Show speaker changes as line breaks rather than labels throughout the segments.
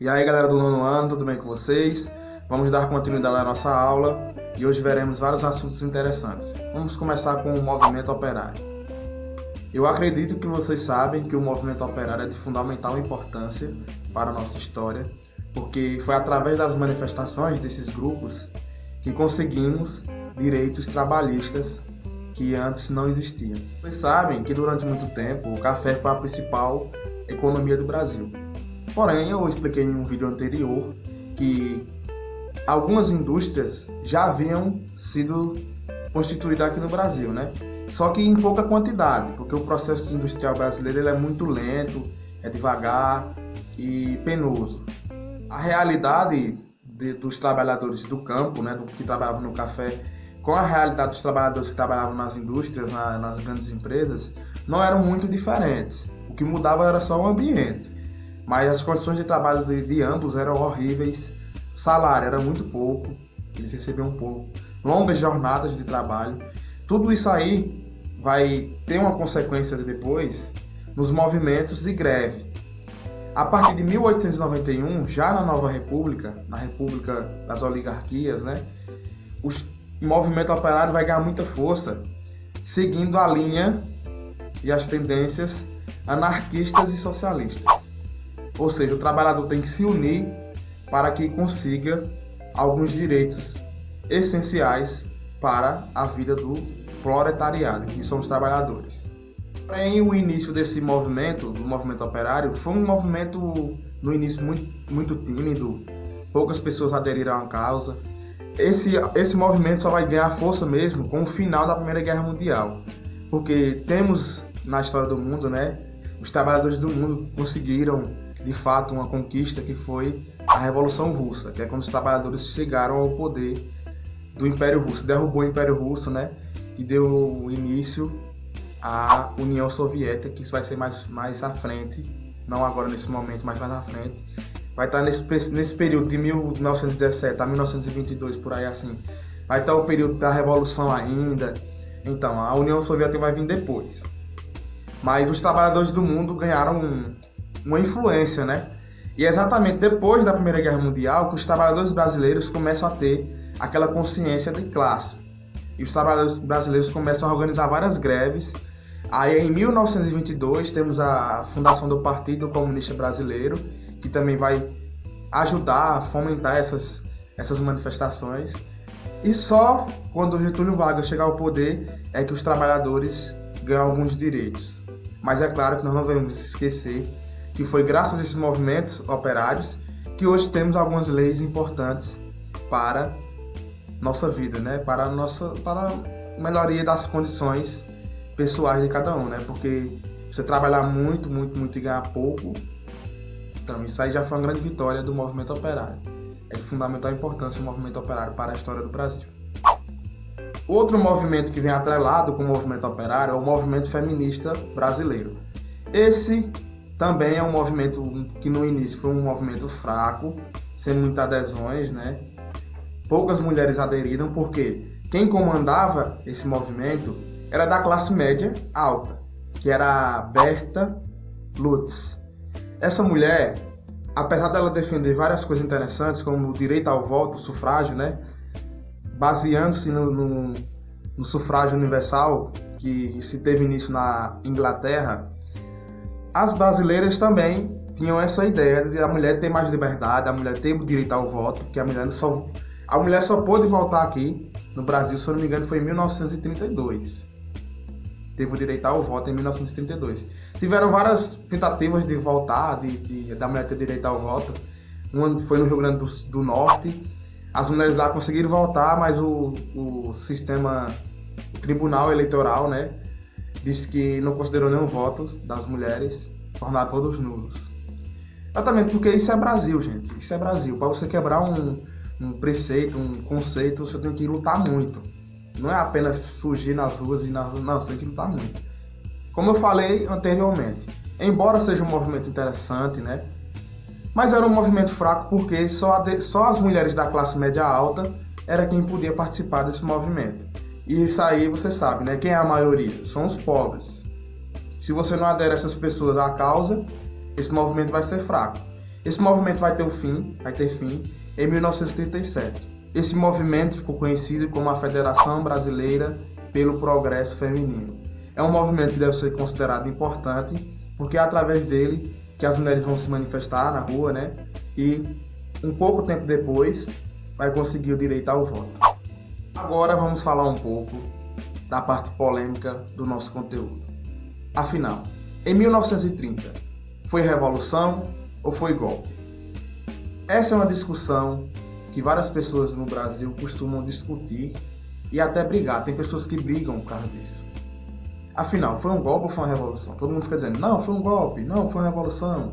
E aí galera do nono ano, tudo bem com vocês? Vamos dar continuidade à nossa aula e hoje veremos vários assuntos interessantes. Vamos começar com o movimento operário. Eu acredito que vocês sabem que o movimento operário é de fundamental importância para a nossa história, porque foi através das manifestações desses grupos que conseguimos direitos trabalhistas que antes não existiam. Vocês sabem que durante muito tempo o café foi a principal economia do Brasil. Porém, eu expliquei em um vídeo anterior que algumas indústrias já haviam sido constituídas aqui no Brasil, né? Só que em pouca quantidade, porque o processo industrial brasileiro ele é muito lento, é devagar e penoso. A realidade dos trabalhadores do campo, né, que trabalhavam no café, com a realidade dos trabalhadores que trabalhavam nas indústrias, nas grandes empresas, não eram muito diferentes. O que mudava era só o ambiente. Mas as condições de trabalho de ambos eram horríveis, salário era muito pouco, eles recebiam pouco, longas jornadas de trabalho. Tudo isso aí vai ter uma consequência depois nos movimentos de greve. A partir de 1891, já na nova república, na república das oligarquias, né, o movimento operário vai ganhar muita força, seguindo a linha e as tendências anarquistas e socialistas. Ou seja, o trabalhador tem que se unir para que consiga alguns direitos essenciais para a vida do proletariado, que são os trabalhadores. Porém, o início desse movimento, do movimento operário, foi um movimento no início muito tímido, poucas pessoas aderiram à causa. Esse movimento só vai ganhar força mesmo com o final da Primeira Guerra Mundial, porque temos na história do mundo, né, os trabalhadores do mundo conseguiram de fato uma conquista que foi a Revolução Russa, que é quando os trabalhadores chegaram ao poder do Império Russo, derrubou o Império Russo, né, e deu início à União Soviética, que isso vai ser mais à frente, não agora nesse momento, mas mais à frente. Vai estar nesse período de 1917 a 1922, por aí assim. Vai estar o período da Revolução ainda. Então, a União Soviética vai vir depois. Mas os trabalhadores do mundo ganharam uma influência, né? E é exatamente depois da Primeira Guerra Mundial que os trabalhadores brasileiros começam a ter aquela consciência de classe. E os trabalhadores brasileiros começam a organizar várias greves. Aí, em 1922, temos a fundação do Partido Comunista Brasileiro, que também vai ajudar a fomentar essas manifestações. E só quando Getúlio Vargas chegar ao poder é que os trabalhadores ganham alguns direitos. Mas é claro que nós não devemos esquecer que foi graças a esses movimentos operários que hoje temos algumas leis importantes para nossa vida, né? Para a melhoria das condições pessoais de cada um, né? Porque você trabalhar muito e ganhar pouco, então isso aí já foi uma grande vitória do movimento operário. É de fundamental importância o movimento operário para a história do Brasil. Outro movimento que vem atrelado com o movimento operário é o movimento feminista brasileiro. Esse também é um movimento que no início foi um movimento fraco, sem muitas adesões, né? Poucas mulheres aderiram porque quem comandava esse movimento era da classe média alta, que era a Berta Lutz. Essa mulher, apesar dela defender várias coisas interessantes, como o direito ao voto, o sufrágio, né? Baseando-se no sufrágio universal, que se teve início na Inglaterra, as brasileiras também tinham essa ideia de a mulher ter mais liberdade, a mulher ter o direito ao voto, porque a mulher só pôde votar aqui no Brasil, se eu não me engano, foi em 1932. Teve o direito ao voto em 1932. Tiveram várias tentativas de voltar, da mulher ter direito ao voto. Uma foi no Rio Grande do Norte. As mulheres lá conseguiram votar, mas o Tribunal Eleitoral, né, disse que não considerou nenhum voto das mulheres, tornar todos nulos. Exatamente porque isso é Brasil, gente. Isso é Brasil. Para você quebrar um preceito, um conceito, você tem que lutar muito. Não é apenas surgir nas ruas não, você tem que lutar muito. Como eu falei anteriormente, embora seja um movimento interessante, né, mas era um movimento fraco porque só as mulheres da classe média alta era quem podia participar desse movimento. E isso aí você sabe, né? Quem é a maioria? São os pobres. Se você não adere essas pessoas à causa, esse movimento vai ser fraco. Esse movimento vai ter fim em 1937. Esse movimento ficou conhecido como a Federação Brasileira pelo Progresso Feminino. É um movimento que deve ser considerado importante, porque é através dele que as mulheres vão se manifestar na rua, né? E um pouco tempo depois vai conseguir o direito ao voto. Agora vamos falar um pouco da parte polêmica do nosso conteúdo. Afinal, em 1930, foi revolução ou foi golpe? Essa é uma discussão que várias pessoas no Brasil costumam discutir e até brigar. Tem pessoas que brigam por causa disso. Afinal, foi um golpe ou foi uma revolução? Todo mundo fica dizendo, não, foi um golpe, não, foi uma revolução.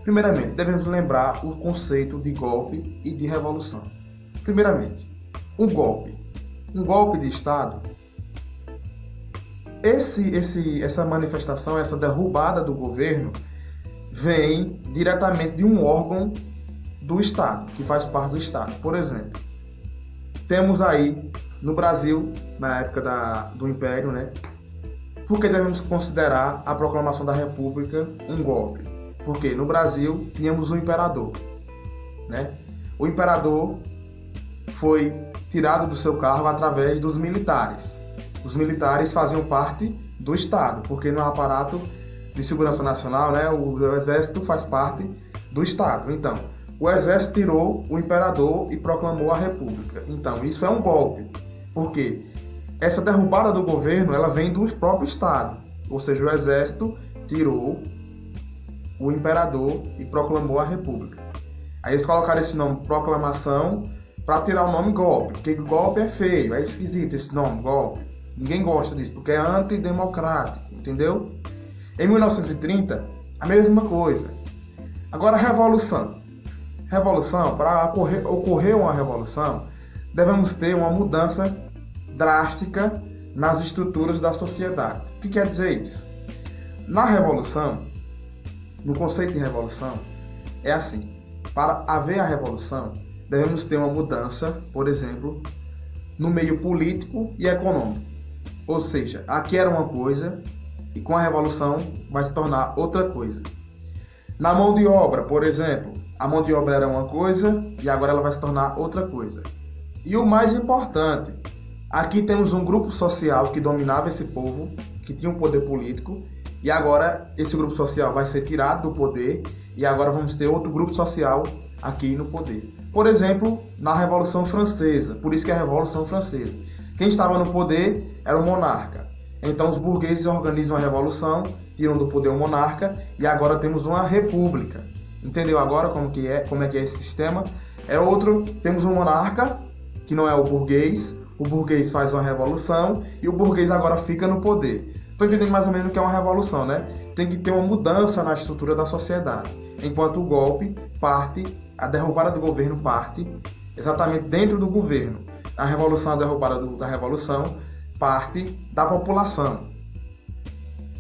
Primeiramente, devemos lembrar o conceito de golpe e de revolução. Primeiramente, um golpe de Estado, essa manifestação, essa derrubada do governo, vem diretamente de um órgão do Estado, que faz parte do Estado. Por exemplo, temos aí no Brasil, na época do Império, né? Por que devemos considerar a proclamação da República um golpe? Porque no Brasil tínhamos o imperador, né? O imperador foi tirado do seu cargo através dos militares. Os militares faziam parte do Estado, porque no aparato de segurança nacional, né, o exército faz parte do Estado. Então, o exército tirou o imperador e proclamou a República. Então, isso é um golpe. Por quê? Essa derrubada do governo, ela vem do próprio Estado. Ou seja, o exército tirou o imperador e proclamou a República. Aí eles colocaram esse nome, proclamação, para tirar o nome golpe. Porque golpe é feio, é esquisito esse nome, golpe. Ninguém gosta disso, porque é antidemocrático, entendeu? Em 1930, a mesma coisa. Agora, revolução. Revolução, para ocorrer uma revolução, devemos ter uma mudança drástica nas estruturas da sociedade. O que quer dizer isso? Na revolução, no conceito de revolução, é assim. Para haver a revolução, devemos ter uma mudança, por exemplo, no meio político e econômico. Ou seja, aqui era uma coisa e com a revolução vai se tornar outra coisa. Na mão de obra, por exemplo, a mão de obra era uma coisa e agora ela vai se tornar outra coisa. E o mais importante, aqui temos um grupo social que dominava esse povo, que tinha um poder político, e agora esse grupo social vai ser tirado do poder e agora vamos ter outro grupo social aqui no poder. Por exemplo, na Revolução Francesa, por isso que é a Revolução Francesa. Quem estava no poder era o monarca. Então os burgueses organizam a revolução, tiram do poder o monarca e agora temos uma república. Entendeu agora como é que é esse sistema? Temos um monarca, que não é o burguês faz uma revolução e o burguês agora fica no poder. Estou entendendo mais ou menos o que é uma revolução, né? Tem que ter uma mudança na estrutura da sociedade. Enquanto o golpe a derrubada do governo parte exatamente dentro do governo. A revolução, a derrubada da revolução, parte da população.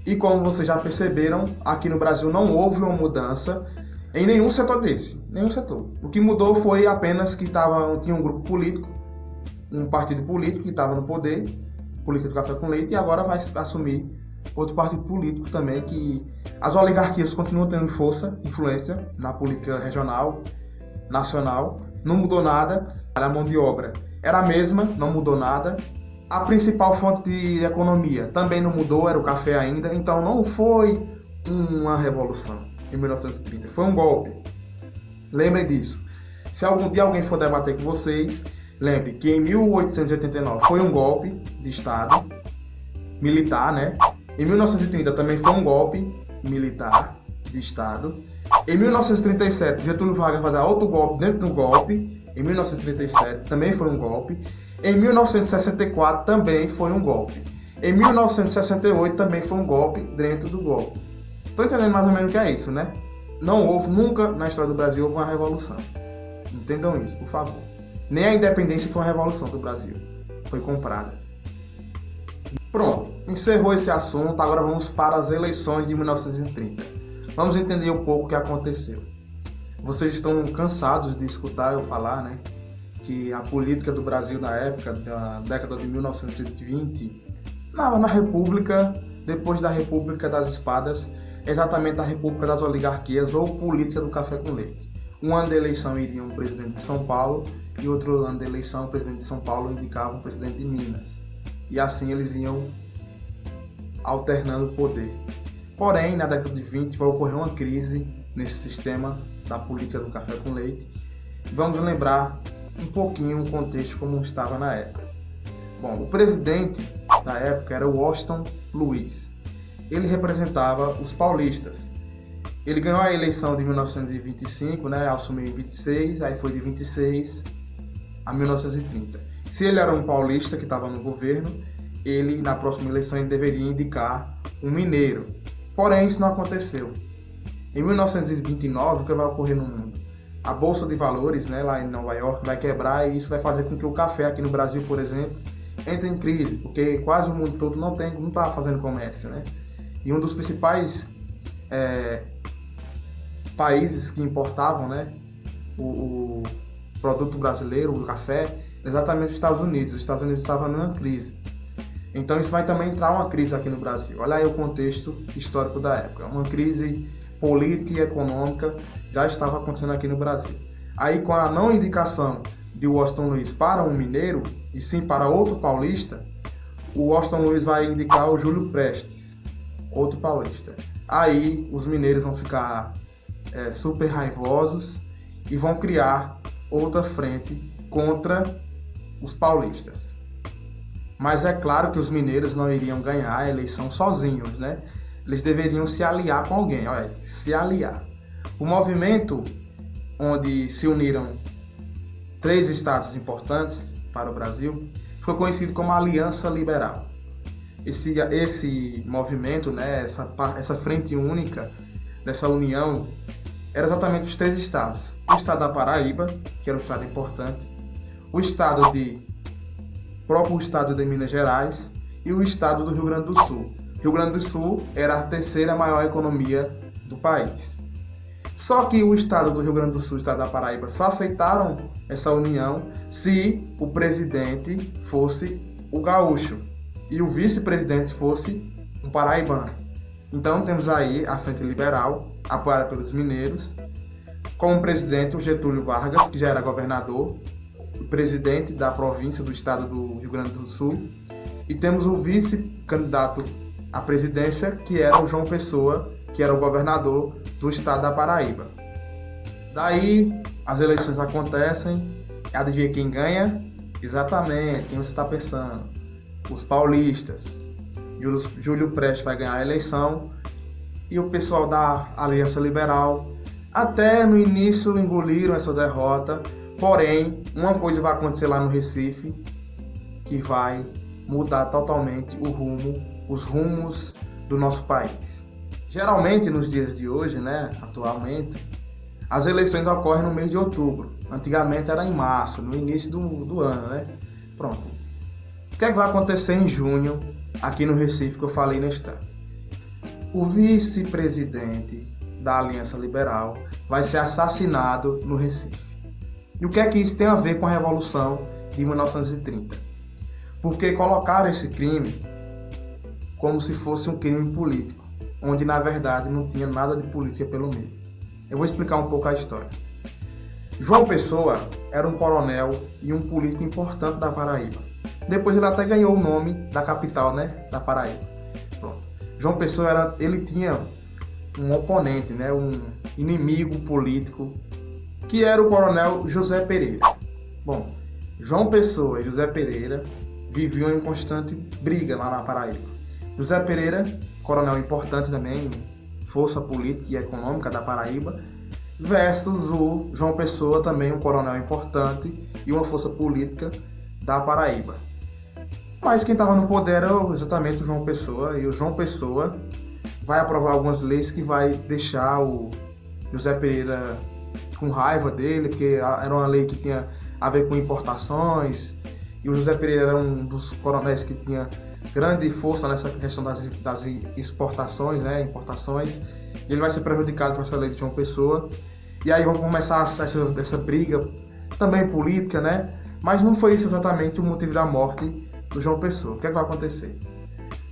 E como vocês já perceberam, aqui no Brasil não houve uma mudança em nenhum setor desse. Nenhum setor. O que mudou foi apenas que tinha um grupo político, um partido político que estava no poder, política do café com leite, e agora vai assumir outro partido político também, que as oligarquias continuam tendo força, influência na política regional, nacional. Não mudou nada. A mão de obra era a mesma, não mudou nada. A principal fonte de economia também não mudou, era o café ainda. Então não foi uma revolução em 1930, foi um golpe. Lembrem disso. Se algum dia alguém for debater com vocês, lembre que em 1889 foi um golpe de Estado militar, né? Em 1930 também foi um golpe militar de Estado. Em 1937, Getúlio Vargas vai dar outro golpe dentro do golpe. Em 1937 também foi um golpe. Em 1964 também foi um golpe. Em 1968 também foi um golpe dentro do golpe. Estou entendendo mais ou menos o que é isso, né? Não houve, nunca na história do Brasil houve uma revolução. Entendam isso, por favor. Nem a independência foi uma revolução do Brasil. Foi comprada. Pronto, encerrou esse assunto. Agora vamos para as eleições de 1930. Vamos entender um pouco o que aconteceu. Vocês estão cansados de escutar eu falar, né? Que a política do Brasil na época, da década de 1920, na República, depois da República das Espadas, exatamente a República das Oligarquias ou política do café com leite. Um ano da eleição iria um presidente de São Paulo e outro ano da eleição o presidente de São Paulo indicava um presidente de Minas. E assim eles iam alternando o poder. Porém, na década de 20 vai ocorrer uma crise nesse sistema da política do café com leite. Vamos lembrar um pouquinho o contexto como estava na época. Bom, o presidente da época era Washington Luiz. Ele representava os paulistas. Ele ganhou a eleição de 1925, assumiu em 26, aí foi de 26 a 1930. Se ele era um paulista que estava no governo, ele na próxima eleição ele deveria indicar um mineiro. Porém, isso não aconteceu. Em 1929, o que vai ocorrer no mundo? A Bolsa de Valores, lá em Nova York, vai quebrar e isso vai fazer com que o café aqui no Brasil, por exemplo, entre em crise, porque quase o mundo todo não está fazendo comércio, E um dos principais países que importavam, o produto brasileiro, o café, exatamente os Estados Unidos. Os Estados Unidos estavam numa crise. Então isso vai também entrar uma crise aqui no Brasil. Olha aí o contexto histórico da época. Uma crise política e econômica já estava acontecendo aqui no Brasil. Aí com a não indicação de Washington Luiz para um mineiro, e sim para outro paulista, o Washington Luiz vai indicar o Júlio Prestes, outro paulista. Aí os mineiros vão ficar super raivosos e vão criar outra frente contra os paulistas. Mas é claro que os mineiros não iriam ganhar a eleição sozinhos, Eles deveriam se aliar com alguém, se aliar. O movimento onde se uniram 3 estados importantes para o Brasil foi conhecido como Aliança Liberal. Esse movimento, essa frente única dessa união, era exatamente os 3 estados. O estado da Paraíba, que era um estado importante, o próprio estado de Minas Gerais e o estado do Rio Grande do Sul. Rio Grande do Sul era a 3ª maior economia do país. Só que o estado do Rio Grande do Sul e o estado da Paraíba só aceitaram essa união se o presidente fosse o gaúcho e o vice-presidente fosse um paraibano. Então temos aí a Frente Liberal, apoiada pelos mineiros, como presidente o Getúlio Vargas, que já era governador, o presidente da província do estado do Rio Grande do Sul, e temos o vice-candidato à presidência, que era o João Pessoa, que era o governador do estado da Paraíba. Daí as eleições acontecem, adivinha quem ganha? Exatamente, quem você está pensando? Os paulistas. Júlio Prestes vai ganhar a eleição e o pessoal da Aliança Liberal até no início engoliram essa derrota, porém uma coisa vai acontecer lá no Recife que vai mudar totalmente os rumos do nosso país. Geralmente nos dias de hoje, atualmente, as eleições ocorrem no mês de outubro. Antigamente era em março, no início do ano, Pronto. O que é que vai acontecer em junho aqui no Recife que eu falei na instante? O vice-presidente da Aliança Liberal vai ser assassinado no Recife. E o que é que isso tem a ver com a Revolução de 1930? Porque colocaram esse crime como se fosse um crime político, onde na verdade não tinha nada de política pelo meio. Eu vou explicar um pouco a história. João Pessoa era um coronel e um político importante da Paraíba. Depois ele até ganhou o nome da capital, da Paraíba. Pronto. João Pessoa ele tinha um oponente, um inimigo político, que era o coronel José Pereira. Bom, João Pessoa e José Pereira viviam em constante briga lá na Paraíba. José Pereira, coronel importante também, força política e econômica da Paraíba, versus o João Pessoa, também um coronel importante e uma força política da Paraíba. Mas quem estava no poder era exatamente o João Pessoa, e o João Pessoa vai aprovar algumas leis que vai deixar o José Pereira com raiva dele, porque era uma lei que tinha a ver com importações, e o José Pereira era um dos coronéis que tinha grande força nessa questão das exportações, importações, e ele vai ser prejudicado por essa lei de João Pessoa. E aí vão começar essa briga, também política, mas não foi isso exatamente o motivo da morte do João Pessoa. O que é que vai acontecer?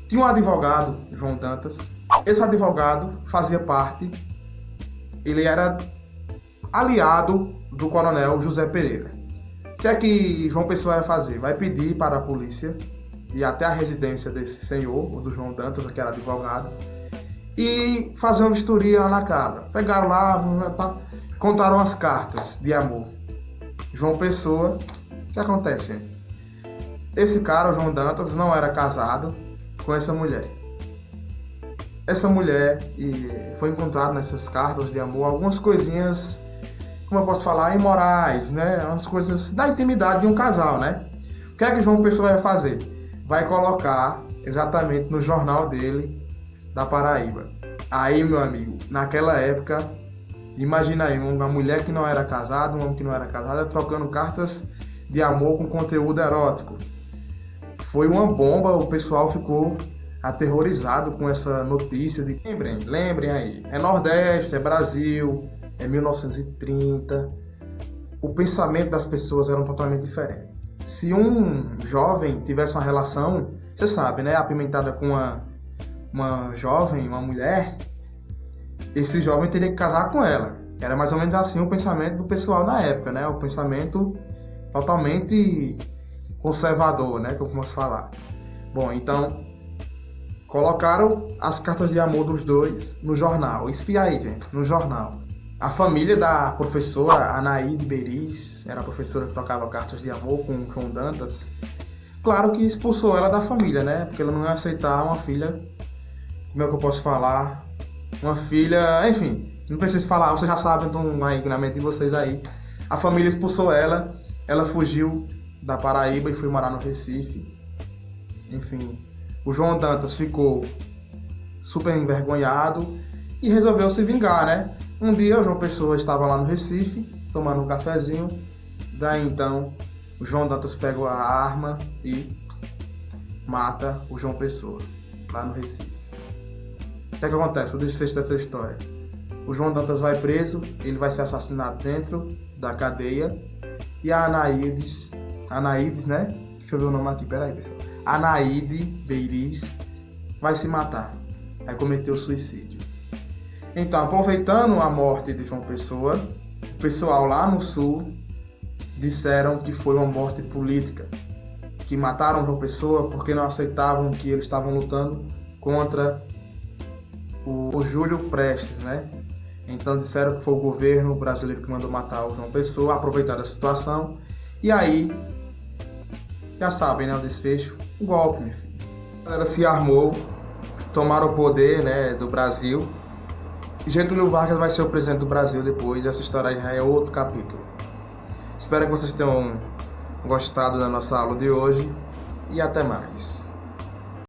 Tinha um advogado, João Dantas, Esse advogado fazia parte, ele era aliado do coronel José Pereira. O que é que João Pessoa vai fazer? Vai pedir para a polícia ir até a residência desse senhor, o do João Dantas, que era advogado, e fazer uma vistoria lá na casa. Pegaram lá, contaram as cartas de amor. João Pessoa, o que acontece, gente? Esse cara, o João Dantas, não era casado com essa mulher. Essa mulher foi encontrada nessas cartas de amor algumas coisinhas, como eu posso falar, imorais, né? Umas coisas da intimidade de um casal, né? O que é que João Pessoa vai fazer? Vai colocar exatamente no jornal dele da Paraíba. Aí, meu amigo, naquela época, imagina aí, uma mulher que não era casada, um homem que não era casado, trocando cartas de amor com conteúdo erótico. Foi uma bomba, o pessoal ficou aterrorizado com essa notícia de... Lembrem aí, é Nordeste, é Brasil, é 1930. O pensamento das pessoas era totalmente diferente. Se um jovem tivesse uma relação, você sabe, né, apimentada com uma jovem, uma mulher, esse jovem teria que casar com ela. Era mais ou menos assim o pensamento do pessoal na época, né? O pensamento totalmente conservador, né? Que eu posso falar. Bom, então colocaram as cartas de amor dos dois no jornal. Espia aí, gente, no jornal. A família da professora Anaíde Beiris, era a professora que trocava cartas de amor com o João Dantas, claro que expulsou ela da família, né? Porque ela não ia aceitar uma filha, como é que eu posso falar? Uma filha, enfim, não preciso falar, vocês já sabem, então aí na mente de vocês aí. A família expulsou ela, ela fugiu da Paraíba e foi morar no Recife. Enfim, o João Dantas ficou super envergonhado e resolveu se vingar, né? Um dia o João Pessoa estava lá no Recife, tomando um cafezinho. Daí então, o João Dantas pegou a arma e mata o João Pessoa, lá no Recife. O que é que acontece? O desfecho dessa história. O João Dantas vai preso, ele vai ser assassinado dentro da cadeia. E a Anaídes, né? Deixa eu ver o nome aqui, peraí, pessoal. Anaíde Beiris vai se matar, vai cometer o suicídio. Então, aproveitando a morte de João Pessoa, o pessoal lá no sul disseram que foi uma morte política, que mataram João Pessoa porque não aceitavam que eles estavam lutando contra o Júlio Prestes, né? Então disseram que foi o governo brasileiro que mandou matar o João Pessoa, aproveitaram a situação, e aí, já sabem, né, o desfecho, o golpe, meu filho. A galera se armou, tomaram o poder, né, do Brasil, e Getúlio Vargas vai ser o presidente do Brasil depois, essa história já é outro capítulo. Espero que vocês tenham gostado da nossa aula de hoje, e até mais.